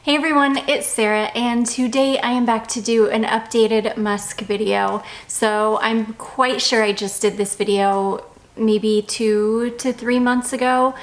Hey everyone, it's Sarah, and today I am back to do an updated Musk video. So I'm quite sure I just did this video maybe 2 to 3 months ago.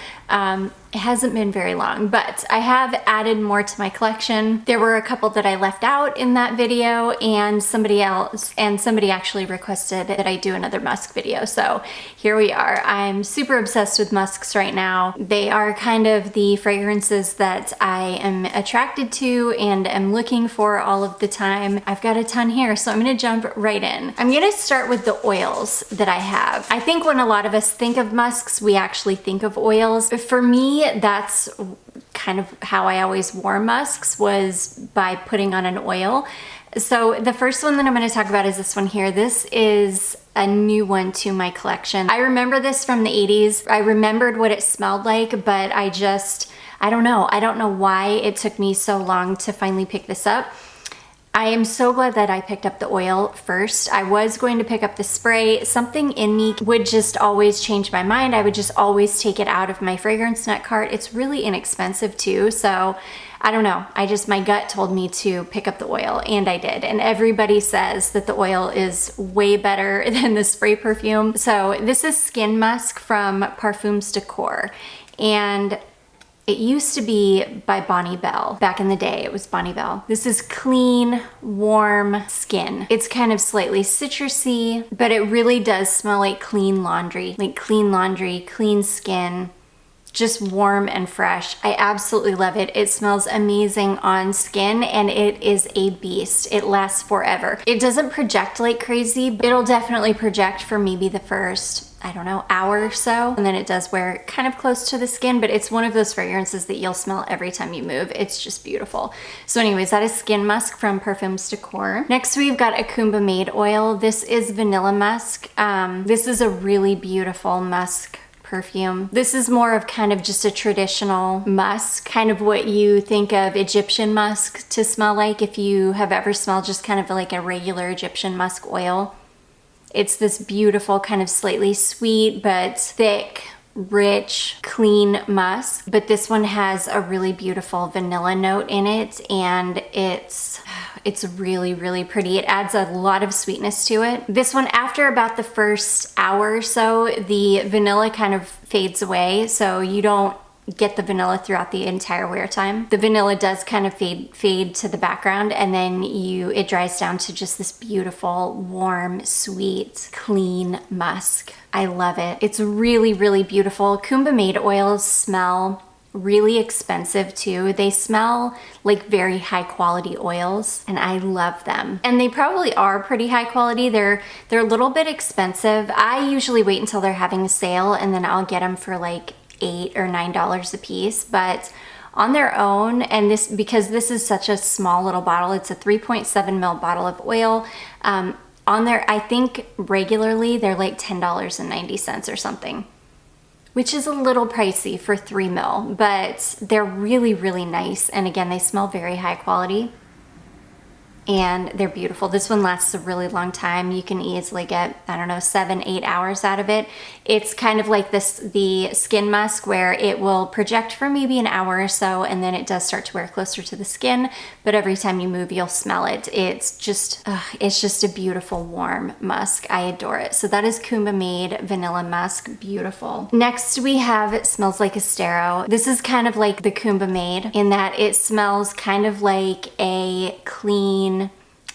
It hasn't been very long, but I have added more to my collection. There were a couple that I left out in that video, and somebody actually requested that I do another Musk video. So here we are. I'm super obsessed with musks right now. They are kind of the fragrances that I am attracted to and am looking for all of the time. I've got a ton here, so I'm gonna jump right in. I'm gonna start with the oils that I have. I think when a lot of us think of musks, we actually think of oils. For me, that's kind of how I always wore musks, was by putting on an oil. So the first one that I'm going to talk about is this one here. This is a new one to my collection. I remember this from the 80s. I remembered what it smelled like, but I don't know. I don't know why it took me so long to finally pick this up. I am so glad that I picked up the oil first. I was going to pick up the spray. Something in me would just always change my mind. I would just always take it out of my fragrance nut cart. It's really inexpensive too, so I don't know. My gut told me to pick up the oil, and I did. And everybody says that the oil is way better than the spray perfume. So this is Skin Musk from Parfums Decor, and it used to be by Bonnie Bell. Back in the day, it was Bonnie Bell. This is clean, warm skin. It's kind of slightly citrusy, but it really does smell like clean laundry, clean skin, just warm and fresh. I absolutely love it. It smells amazing on skin, and it is a beast. It lasts forever. It doesn't project like crazy, but it'll definitely project for maybe the first, I don't know, hour or so, and then it does wear kind of close to the skin, but it's one of those fragrances that you'll smell every time you move. It's just beautiful. So anyways, that is Skin Musk from Parfums Decor. Next, we've got Akumba Made oil. This is Vanilla Musk. This is a really beautiful musk perfume. This is more of kind of just a traditional musk, kind of what you think of Egyptian musk to smell like, if you have ever smelled just kind of like a regular Egyptian musk oil. It's this beautiful kind of slightly sweet but thick, rich, clean musk. But this one has a really beautiful vanilla note in it, and it's really, really pretty. It adds a lot of sweetness to it. This one, after about the first hour or so, the vanilla kind of fades away, so you don't get the vanilla throughout the entire wear time. The vanilla does kind of fade to the background, and then it dries down to just this beautiful, warm, sweet, clean musk. I love it. It's really, really beautiful. Akumba Made oils smell really expensive too. They smell like very high quality oils, and I love them. And they probably are pretty high quality. They're a little bit expensive. I usually wait until they're having a sale, and then I'll get them for like $8 or $9 a piece, but on their own, and because this is such a small little bottle, it's a 3.7 ml bottle of oil. On there, I think regularly they're like $10.90 or something, which is a little pricey for 3 ml, but they're really, really nice. And again, they smell very high quality, and they're beautiful. This one lasts a really long time. You can easily get, I don't know, 7-8 hours out of it. It's kind of like the Skin Musk, where it will project for maybe an hour or so, and then it does start to wear closer to the skin, but every time you move, you'll smell it. It's just a beautiful, warm musk. I adore it. So that is Akumba Made Vanilla Musk. Beautiful. Next, we have It Smells Like Estero. This is kind of like the Akumba Made in that it smells kind of like a clean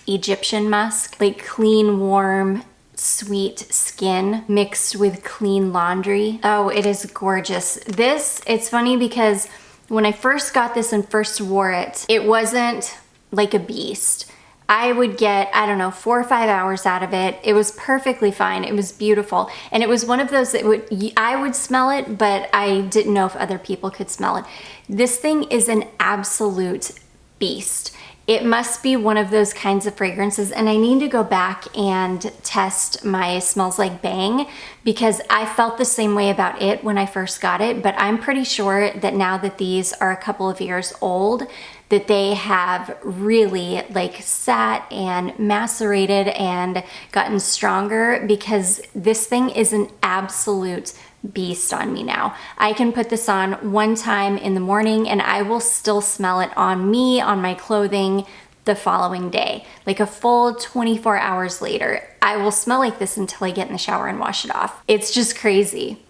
Egyptian musk, like clean, warm, sweet skin mixed with clean laundry. Oh, it is gorgeous. It's funny because when I first got this and first wore it, it wasn't like a beast. I would get, I don't know, 4 or 5 hours out of it. It was perfectly fine. It was beautiful. And it was one of those that I would smell it, but I didn't know if other people could smell it. This thing is an absolute beast. It must be one of those kinds of fragrances, and I need to go back and test my Smells Like Bang, because I felt the same way about it when I first got it, but I'm pretty sure that now that these are a couple of years old, that they have really like sat and macerated and gotten stronger, because this thing is an absolute beast on me now. I can put this on one time in the morning and I will still smell it on me, on my clothing, the following day. Like a full 24 hours later, I will smell like this until I get in the shower and wash it off. It's just crazy.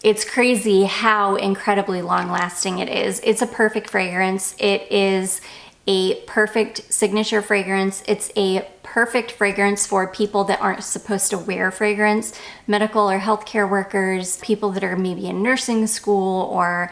It's crazy how incredibly long lasting it is. It's a perfect fragrance. It is a perfect signature fragrance. It's a perfect fragrance for people that aren't supposed to wear fragrance, medical or healthcare workers, people that are maybe in nursing school or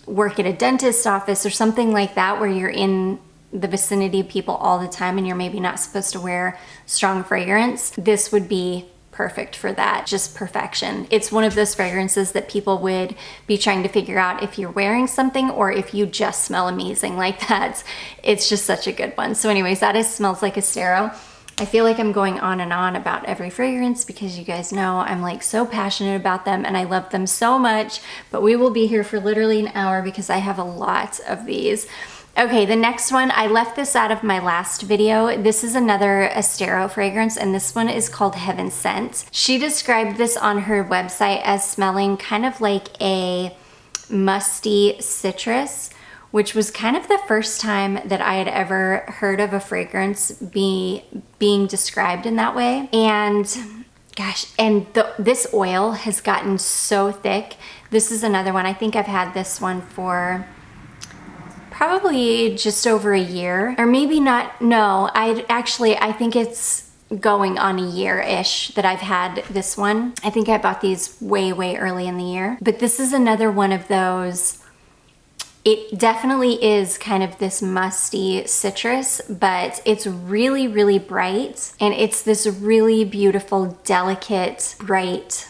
work at a dentist's office or something like that, where you're in the vicinity of people all the time and you're maybe not supposed to wear strong fragrance. This would be perfect for that, just perfection. It's one of those fragrances that people would be trying to figure out if you're wearing something or if you just smell amazing like that. It's just such a good one. So anyways, that is Smells Like Estero. I feel like I'm going on and on about every fragrance because you guys know I'm like so passionate about them and I love them so much, but we will be here for literally an hour because I have a lot of these. Okay, the next one, I left this out of my last video. This is another Estero fragrance, and this one is called Heaven Sent. She described this on her website as smelling kind of like a musty citrus, which was kind of the first time that I had ever heard of a fragrance being described in that way. And gosh, and this oil has gotten so thick. This is another one. I think I've had this one for probably just over a year, or maybe not. No, I think it's going on a year-ish that I've had this one. I think I bought these way early in the year, but this is another one of those. It definitely is kind of this musty citrus, but it's really bright, and it's this really beautiful, delicate, bright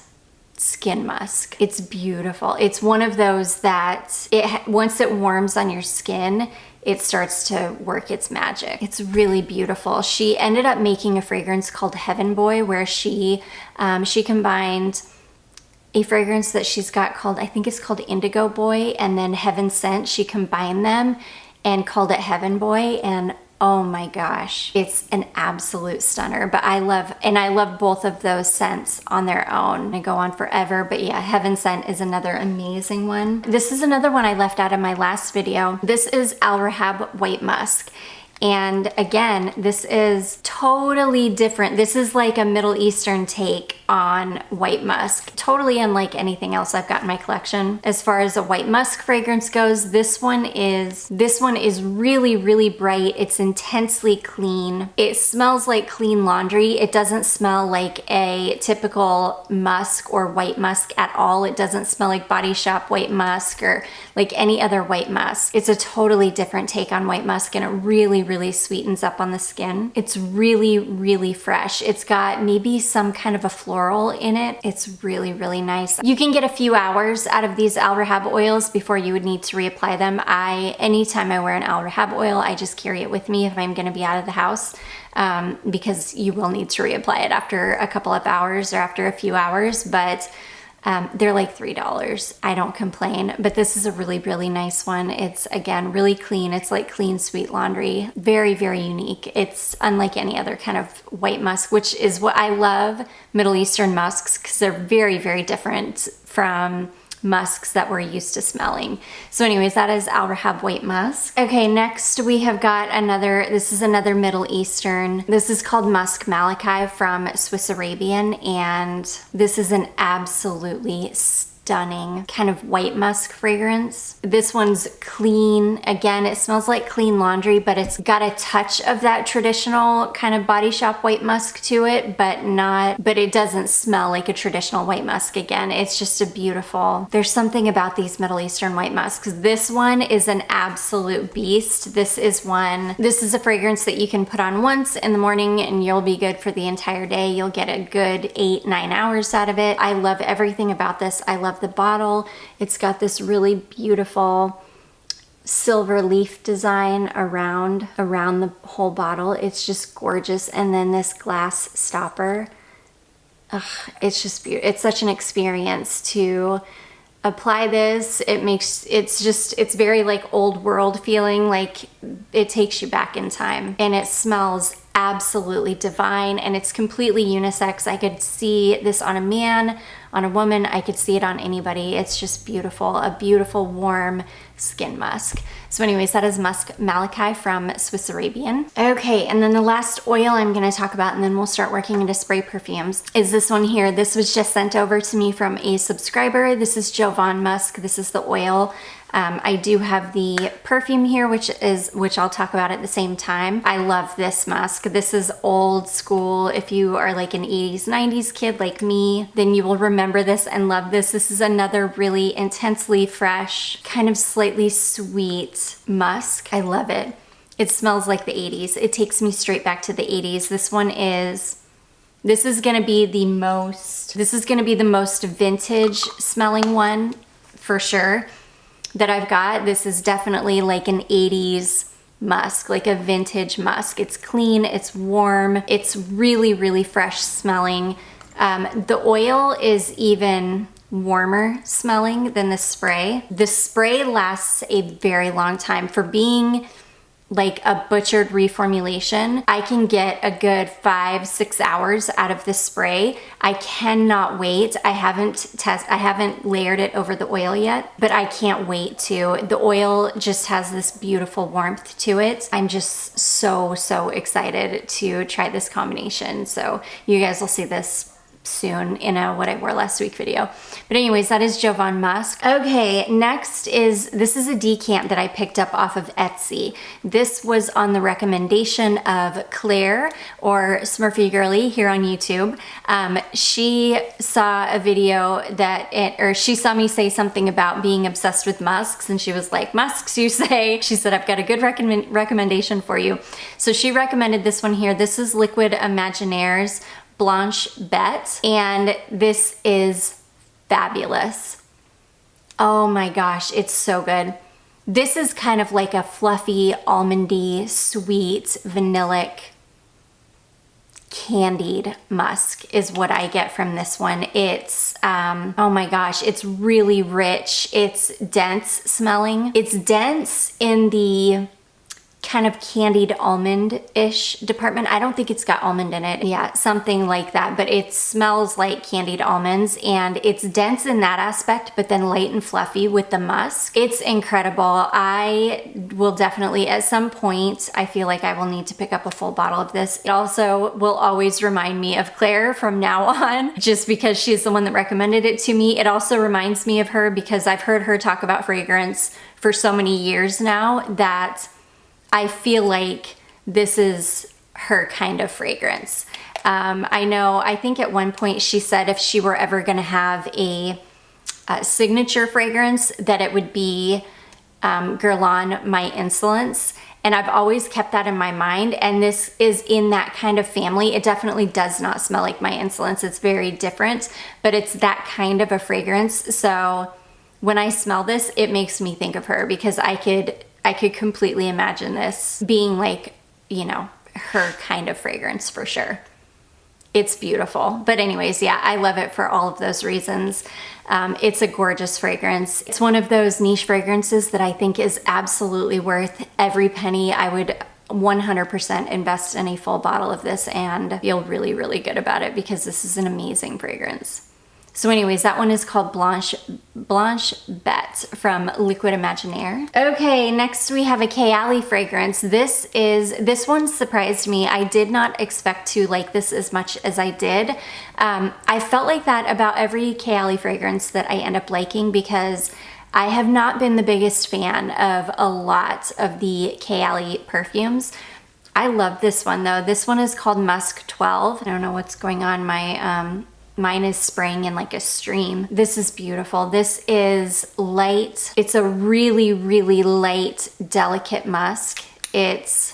skin musk. It's beautiful. It's one of those that once it warms on your skin, it starts to work its magic. It's really beautiful. She ended up making a fragrance called Heaven Boy, where she combined a fragrance that she's got called, I think it's called Indigo Boy, and then Heaven Sent. She combined them and called it Heaven Boy, and oh my gosh, it's an absolute stunner. But I love both of those scents on their own. I go on forever, but yeah, Heaven Sent is another amazing one. This is another one I left out of my last video. This is Al Rahab White Musk. And again, this is totally different. This is like a Middle Eastern take on white musk, totally unlike anything else I've got in my collection. As far as a white musk fragrance goes, this one is really bright. It's intensely clean. It smells like clean laundry. It doesn't smell like a typical musk or white musk at all. It doesn't smell like Body Shop white musk or like any other white musk. It's a totally different take on white musk, and it really sweetens up on the skin. It's really fresh. It's got maybe some kind of a floral in it. It's really nice. You can get a few hours out of these Al Rahab oils before you would need to reapply them. Anytime I wear an Al Rahab oil, I just carry it with me if I'm gonna be out of the house, because you will need to reapply it after a couple of hours or after a few hours, but they're like $3. I don't complain, but this is a really nice one. It's again really clean. It's like clean sweet laundry. Very unique. It's unlike any other kind of white musk, which is what I love Middle Eastern musks, because they're very different from musks that we're used to smelling. So anyways, that is Al Rahab White Musk. Okay, next we have got this is another Middle Eastern. This is called Musk Malachi from Swiss Arabian, and this is an absolutely stunning kind of white musk fragrance. This one's clean. Again, it smells like clean laundry, but it's got a touch of that traditional kind of Body Shop white musk to it, but it doesn't smell like a traditional white musk. Again, it's just a beautiful, there's something about these Middle Eastern white musks. This one is an absolute beast. This is a fragrance that you can put on once in the morning and you'll be good for the entire day. You'll get a good 8-9 hours out of it. I love everything about this. I love the bottle. It's got this really beautiful silver leaf design around the whole bottle. It's just gorgeous. And then this glass stopper. Ugh, it's just beautiful. It's such an experience to apply this. It's very like old world feeling, like it takes you back in time, and it smells absolutely divine, and it's completely unisex. I could see this on a man on a woman, I could see it on anybody. It's just beautiful, a beautiful warm skin musk. So anyways, that is Musk Malachi from Swiss Arabian. Okay, and then the last oil I'm gonna talk about, and then we'll start working into spray perfumes, is this one here. This was just sent over to me from a subscriber. This is Jovan Musk. This is the oil. I do have the perfume here, which I'll talk about at the same time. I love this musk. This is old school. If you are like an 80s, 90s kid like me, then you will remember this and love this. This is another really intensely fresh, kind of slightly sweet musk. I love it. It smells like the 80s. It takes me straight back to the 80s. This is gonna be the most vintage smelling one for sure that I've got. This is definitely like an 80s musk, like a vintage musk. It's clean, it's warm, it's really, really fresh smelling. The oil is even warmer smelling than the spray. The spray lasts a very long time. For being like a butchered reformulation, I can get a good 5-6 hours out of the spray. I cannot wait. I haven't layered it over the oil yet, but I can't wait to. The oil just has this beautiful warmth to it. I'm just so excited to try this combination. So you guys will see this soon in a what I wore last week video. But anyways, that is Jovan Musk. Okay, next this is a decant that I picked up off of Etsy. This was on the recommendation of Claire, or Smurfy Girly here on YouTube. She saw a video she saw me say something about being obsessed with musks, and she was like, "Musks, you say?" She said, "I've got a good recommendation for you." So she recommended this one here. This is Liquid Imaginaire's Blanche Bette, and this is fabulous. Oh my gosh, it's so good. This is kind of like a fluffy, almondy, sweet, vanillic, candied musk is what I get from this one. It's, oh my gosh, it's really rich. It's dense smelling. It's dense in the kind of candied almond-ish department. I don't think it's got almond in it. Yeah, something like that, but it smells like candied almonds, and it's dense in that aspect, but then light and fluffy with the musk. It's incredible. I will definitely, at some point, I feel like I will need to pick up a full bottle of this. It also will always remind me of Claire from now on, just because she's the one that recommended it to me. It also reminds me of her because I've heard her talk about fragrance for so many years now that I feel like this is her kind of fragrance. I think at one point she said if she were ever gonna have a signature fragrance, that it would be Guerlain My Insolence. And I've always kept that in my mind, and this is in that kind of family. It definitely does not smell like My Insolence. It's very different, but it's that kind of a fragrance. So when I smell this, it makes me think of her, because I could completely imagine this being like, you know, her kind of fragrance for sure. It's beautiful. But anyways, yeah, I love it for all of those reasons. It's a gorgeous fragrance. It's one of those niche fragrances that I think is absolutely worth every penny. I would 100% invest in a full bottle of this and feel really, really good about it, because this is an amazing fragrance. So anyways, that one is called Blanche Bette from Liquid Imaginaire. Okay, next we have a Kayali fragrance. This one surprised me. I did not expect to like this as much as I did. I felt like that about every Kayali fragrance that I end up liking, because I have not been the biggest fan of a lot of the Kayali perfumes. I love this one though. This one is called Musk 12. I don't know what's going on. Mine is spraying in like a stream. This is beautiful. This is light. It's a really, really light, delicate musk. It's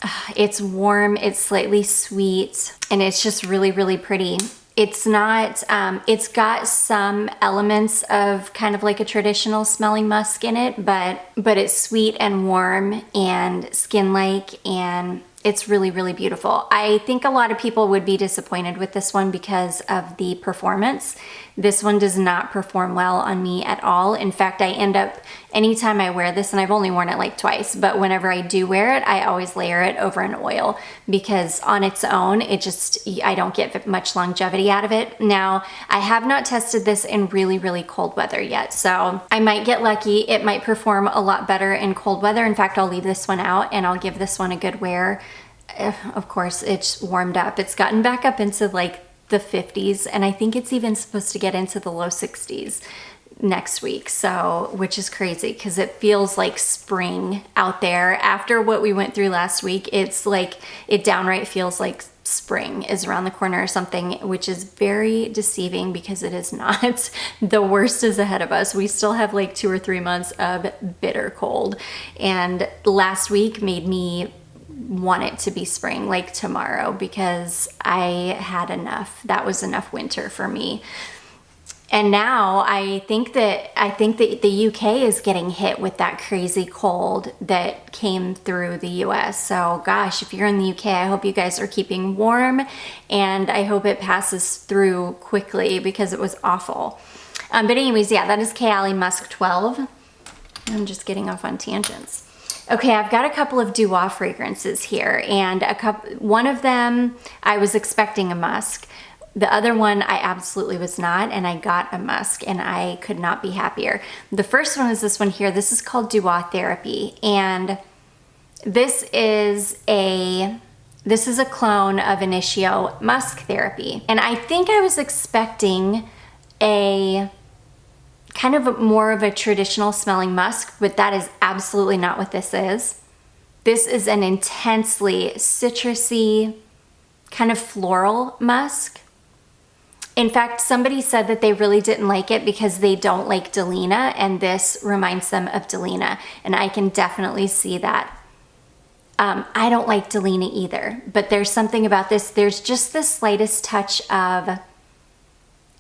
warm, it's slightly sweet, and it's just really, really pretty. It's not, it's got some elements of kind of like a traditional smelling musk in it, but it's sweet and warm and skin-like, and It's really, really beautiful. I think a lot of people would be disappointed with this one because of the performance. This one does not perform well on me at all. In fact, I end up, anytime I wear this, and I've only worn it like twice, but whenever I do wear it, I always layer it over an oil because on its own, I don't get much longevity out of it. Now, I have not tested this in really, really cold weather yet, so I might get lucky. It might perform a lot better in cold weather. In fact, I'll leave this one out and I'll give this one a good wear. Of course, it's warmed up. It's gotten back up into like the 50s, and I think it's even supposed to get into the low 60s next week, so, which is crazy because it feels like spring out there. After what we went through last week, it's like, it downright feels like spring is around the corner or something, which is very deceiving because it is not. The worst is ahead of us. We still have like 2 or 3 months of bitter cold, and last week made me want it to be spring like tomorrow because I had enough. That was enough winter for me. And now I think that the UK is getting hit with that crazy cold that came through the US. So gosh, if you're in the UK, I hope you guys are keeping warm, and I hope it passes through quickly because it was awful. But anyways, yeah, that is Kayali Musk 12. I'm just getting off on tangents. Okay, I've got a couple of Duo fragrances here, and one of them I was expecting a musk. The other one I absolutely was not, and I got a musk, and I could not be happier. The first one is this one here. This is called Duo Therapy, and this is a clone of Initio Musk Therapy. And I think I was expecting a kind of more of a traditional smelling musk, but that is absolutely not what this is. This is an intensely citrusy, kind of floral musk. In fact, somebody said that they really didn't like it because they don't like Delina, and this reminds them of Delina, and I can definitely see that. I don't like Delina either, but there's something about this. There's just the slightest touch of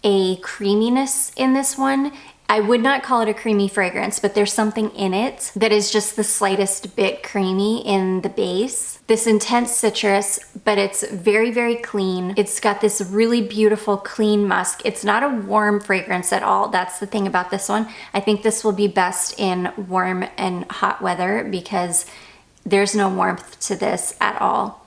a creaminess in this one. I would not call it a creamy fragrance, but there's something in it that is just the slightest bit creamy in the base. This intense citrus, but it's very, very clean. It's got this really beautiful, clean musk. It's not a warm fragrance at all. That's the thing about this one. I think this will be best in warm and hot weather because there's no warmth to this at all.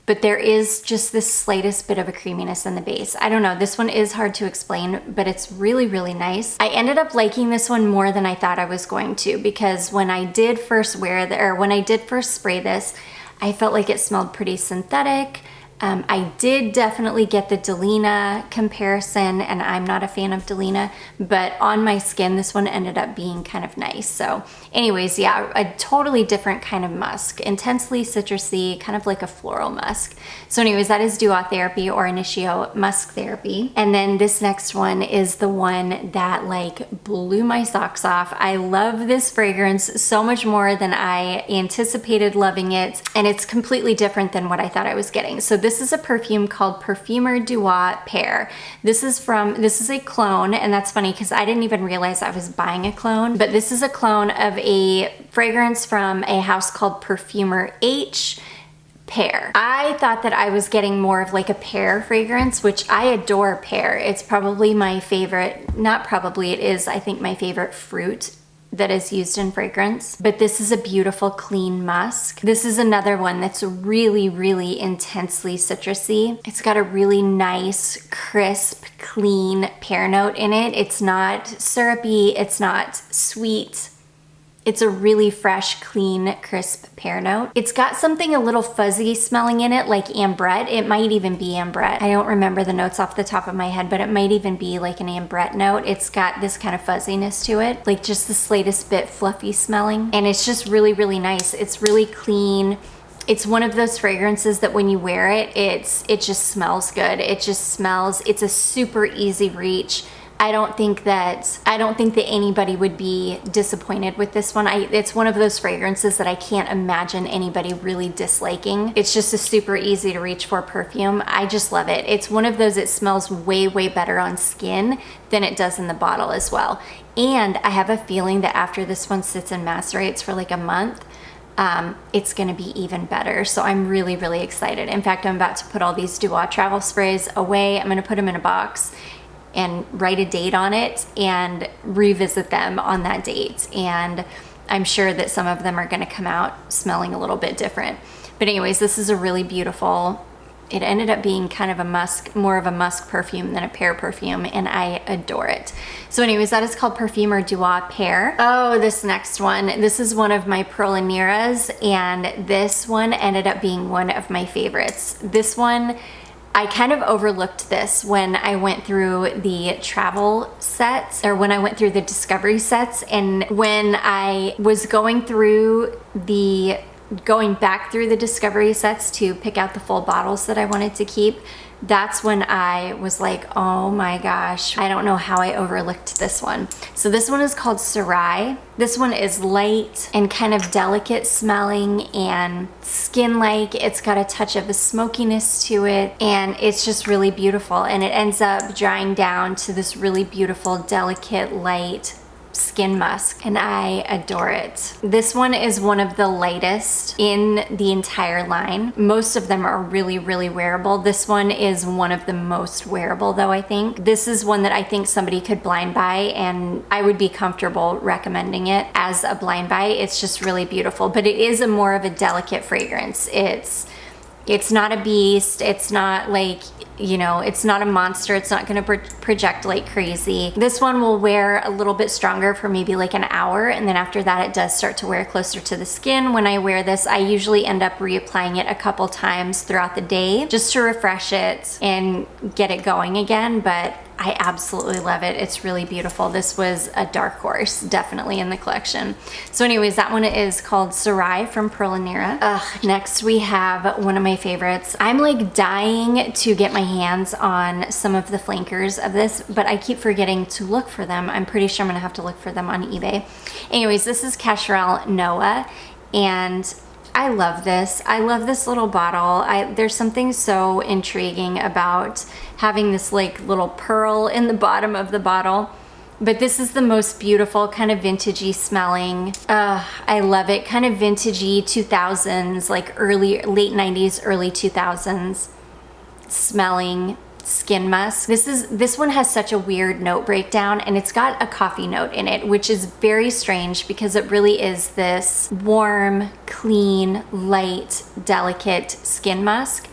But there is just this slightest bit of a creaminess in the base. I don't know, this one is hard to explain, but it's really, really nice. I ended up liking this one more than I thought I was going to, because when I did first spray this, I felt like it smelled pretty synthetic. I did definitely get the Delina comparison, and I'm not a fan of Delina, but on my skin, this one ended up being kind of nice. So anyways, yeah, a totally different kind of musk, intensely citrusy, kind of like a floral musk. So anyways, that is Duo Therapy or Initio Musk Therapy. And then this next one is the one that like blew my socks off. I love this fragrance so much more than I anticipated loving it, and it's completely different than what I thought I was getting. So this is a perfume called Perfumer Duo Pear. This is a clone, and that's funny because I didn't even realize I was buying a clone, but this is a clone of a fragrance from a house called Perfumer H Pear. I thought that I was getting more of like a pear fragrance, which I adore pear. It's probably my favorite, not probably, it is, I think, my favorite fruit that is used in fragrance. But this is a beautiful clean musk. This is another one that's really, really intensely citrusy. It's got a really nice, crisp, clean pear note in it. It's not syrupy, it's not sweet. It's a really fresh, clean, crisp pear note. It's got something a little fuzzy smelling in it, like ambrette. It might even be ambrette. I don't remember the notes off the top of my head, but it might even be like an ambrette note. It's got this kind of fuzziness to it, like just the slightest bit fluffy smelling. And it's just really, really nice. It's really clean. It's one of those fragrances that when you wear it, it just smells good. It's a super easy reach. I don't think that anybody would be disappointed with this one. It's one of those fragrances that I can't imagine anybody really disliking. It's just a super easy to reach for perfume. I just love it. It's one of those, it smells way, way better on skin than it does in the bottle as well. And I have a feeling that after this one sits and macerates for like a month, it's gonna be even better. So I'm really, really excited. In fact, I'm about to put all these Duo travel sprays away. I'm gonna put them in a box and write a date on it and revisit them on that date. And I'm sure that some of them are gonna come out smelling a little bit different. But anyways, this is a really beautiful, it ended up being kind of a musk, more of a musk perfume than a pear perfume, and I adore it. So anyways, that is called Perfumer Duo Pear. Oh, this next one, this is one of my Perlaniras, and this one ended up being one of my favorites. This one, I kind of overlooked this when I went through the travel sets, or when I went through the discovery sets, and when I was going back through the discovery sets to pick out the full bottles that I wanted to keep, that's when I was like, oh my gosh, I don't know how I overlooked this one. So this one is called Sarai. This one is light and kind of delicate smelling and skin-like. It's got a touch of a smokiness to it, and it's just really beautiful. And it ends up drying down to this really beautiful, delicate, light skin musk, and I adore it. This one is one of the lightest in the entire line. Most of them are really, really wearable. This one is one of the most wearable though, I think. This is one that I think somebody could blind buy, and I would be comfortable recommending it as a blind buy. It's just really beautiful, but it is a more of a delicate fragrance. It's not a beast. It's not like, you know, it's not a monster. It's not gonna project like crazy. This one will wear a little bit stronger for maybe like an hour, and then after that it does start to wear closer to the skin. When I wear this, I usually end up reapplying it a couple times throughout the day just to refresh it and get it going again, but I absolutely love it. It's really beautiful. This was a dark horse, definitely in the collection. So anyways, that one is called Sarai from Perlanera. Next we have one of my favorites. I'm like dying to get my hands on some of the flankers of this, but I keep forgetting to look for them. I'm pretty sure I'm gonna have to look for them on eBay. Anyways, this is Cacharel Noah, and I love this. I love this little bottle. There's something so intriguing about having this like little pearl in the bottom of the bottle. But this is the most beautiful, kind of vintagey smelling. I love it. Kind of vintagey 2000s, like late 90s, early 2000s smelling skin musk. This one has such a weird note breakdown, and it's got a coffee note in it, which is very strange because it really is this warm, clean, light, delicate skin musk.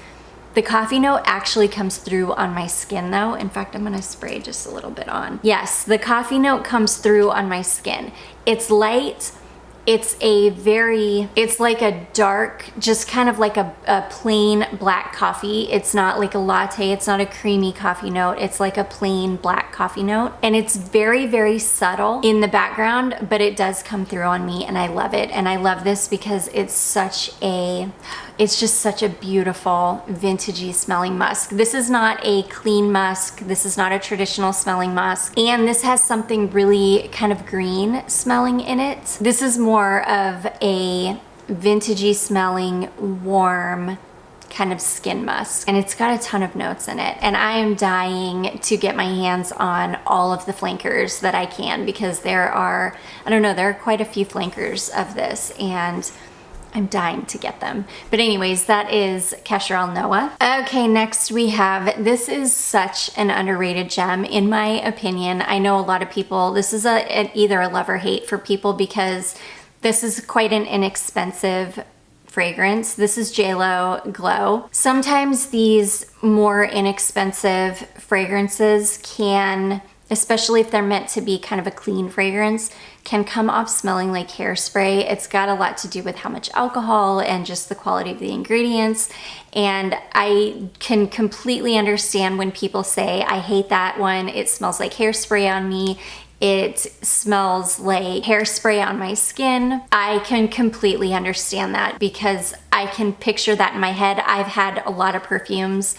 The coffee note actually comes through on my skin though. In fact, I'm gonna spray just a little bit on. Yes, the coffee note comes through on my skin. It's light. It's like a dark, just kind of like a plain black coffee. It's not like a latte, it's not a creamy coffee note. It's like a plain black coffee note. And it's very, very subtle in the background, but it does come through on me, and I love it. And I love this because it's just such a beautiful, vintagey smelling musk. This is not a clean musk. This is not a traditional smelling musk. And this has something really kind of green smelling in it. This is more of a vintagey smelling, warm kind of skin musk. And it's got a ton of notes in it. And I am dying to get my hands on all of the flankers that I can, because there are quite a few flankers of this, and I'm dying to get them. But anyways, that is Cacharel Noah. Okay, next we have, this is such an underrated gem in my opinion. I know a lot of people, this is either a love or hate for people, because this is quite an inexpensive fragrance. This is JLo Glow. Sometimes these more inexpensive fragrances can, especially if they're meant to be kind of a clean fragrance, can come off smelling like hairspray. It's got a lot to do with how much alcohol and just the quality of the ingredients. And I can completely understand when people say, I hate that one. It smells like hairspray on me. It smells like hairspray on my skin. I can completely understand that, because I can picture that in my head. I've had a lot of perfumes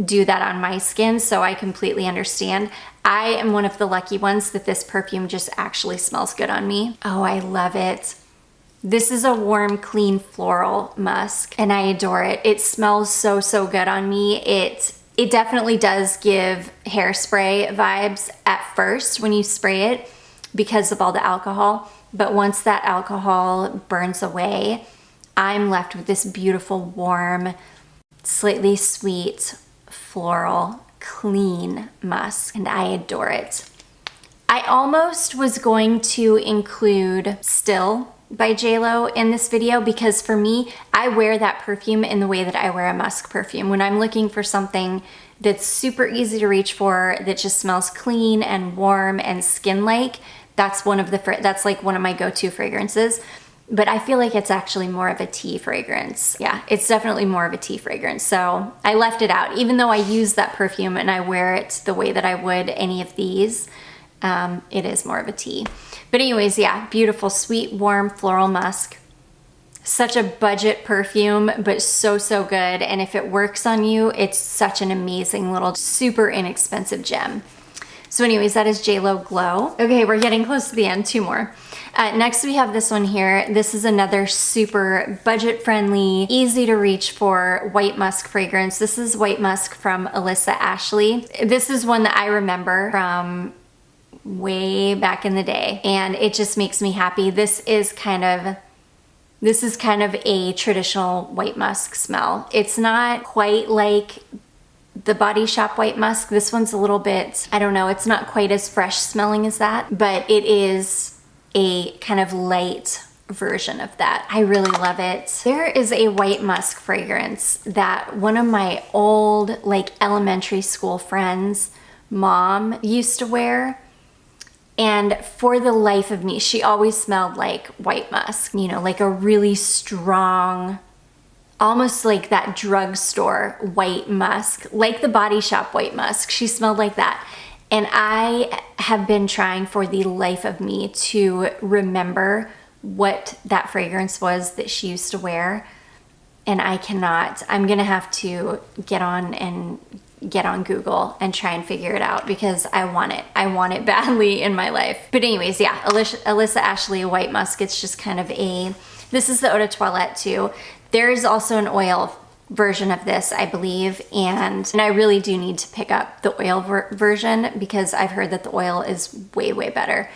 do that on my skin, so I completely understand. I am one of the lucky ones that this perfume just actually smells good on me. Oh, I love it. This is a warm, clean floral musk, and I adore it. It smells so, so good on me. It definitely does give hairspray vibes at first when you spray it because of all the alcohol, but once that alcohol burns away, I'm left with this beautiful, warm, slightly sweet, floral, clean musk, and I adore it. I almost was going to include Still by JLo in this video because for me, I wear that perfume in the way that I wear a musk perfume. When I'm looking for something that's super easy to reach for, that just smells clean and warm and skin-like, that's like one of my go-to fragrances. But I feel like it's actually more of a tea fragrance. Yeah, it's definitely more of a tea fragrance. So I left it out, even though I use that perfume and I wear it the way that I would any of these. It is more of a tea. But anyways, yeah, beautiful, sweet, warm, floral musk. Such a budget perfume, but so, so good. And if it works on you, it's such an amazing little, super inexpensive gem. So anyways, that is JLo Glow. Okay, we're getting close to the end, 2 more. Next we have this one here. This is another super budget-friendly, easy to reach for white musk fragrance. This is White Musk from Alyssa Ashley. This is one that I remember from way back in the day, and it just makes me happy. This is kind of a traditional white musk smell. It's not quite like the Body Shop White Musk. This one's a little bit, I don't know, it's not quite as fresh smelling as that, but it is a kind of light version of that. I really love it. There is a white musk fragrance that one of my old, like, elementary school friends' mom used to wear. And for the life of me, she always smelled like white musk, you know, like a really strong, almost like that drugstore white musk, like the Body Shop White Musk. She smelled like that. And I have been trying for the life of me to remember what that fragrance was that she used to wear. And I cannot. I'm gonna have to get on Google and try and figure it out because I want it. I want it badly in my life. But anyways, yeah, Alyssa Ashley White Musk. It's just kind of this is the Eau de Toilette too. There's also an oil version of this, I believe, and I really do need to pick up the oil version because I've heard that the oil is way, way better.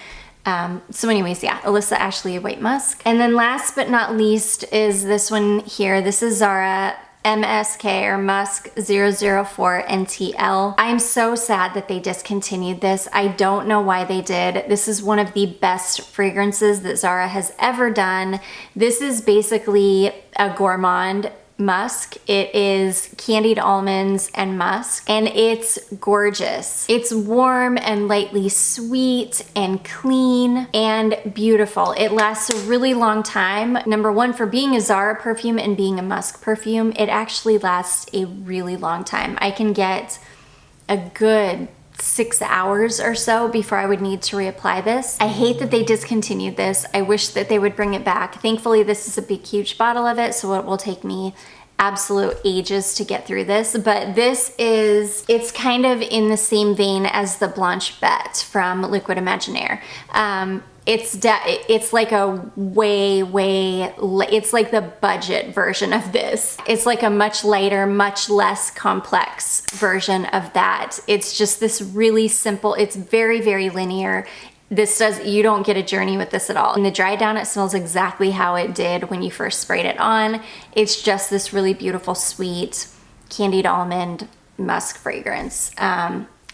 So anyways, yeah, Alyssa Ashley White Musk. And then last but not least is this one here. This is Zara MSK or Musk 004 NTL. I'm so sad that they discontinued this. I don't know why they did. This is one of the best fragrances that Zara has ever done. This is basically a gourmand musk. It is candied almonds and musk, and it's gorgeous. It's warm and lightly sweet and clean and beautiful. It lasts a really long time. Number one, for being a Zara perfume and being a musk perfume, it actually lasts a really long time. I can get a good 6 hours or so before I would need to reapply this. I hate that they discontinued this. I wish that they would bring it back. Thankfully, this is a big, huge bottle of it, so it will take me absolute ages to get through this. But it's kind of in the same vein as the Blanche Bête from Liquid Imaginaire. It's like a it's like the budget version of this. It's like a much lighter, much less complex version of that. It's just this really simple, it's very, very linear. You don't get a journey with this at all. In the dry down, it smells exactly how it did when you first sprayed it on. It's just this really beautiful, sweet, candied almond musk fragrance.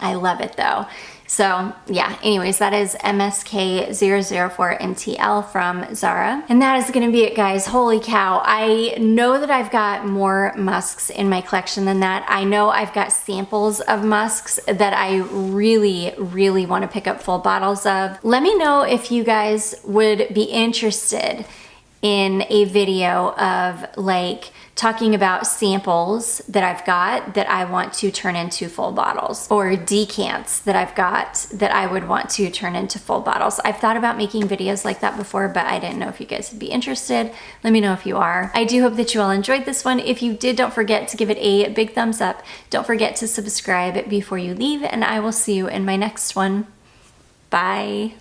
I love it though. So yeah, anyways, that is MSK 004 NTL from Zara. And that is gonna be it, guys. Holy cow. I know that I've got more musks in my collection than that. I know I've got samples of musks that I really, really wanna pick up full bottles of. Let me know if you guys would be interested in a video of like talking about samples that I've got that I want to turn into full bottles, or decants that I've got that I would want to turn into full bottles. I've thought about making videos like that before, but I didn't know if you guys would be interested. Let me know if you are. I do hope that you all enjoyed this one. If you did, don't forget to give it a big thumbs up. Don't forget to subscribe before you leave, and I will see you in my next one. Bye.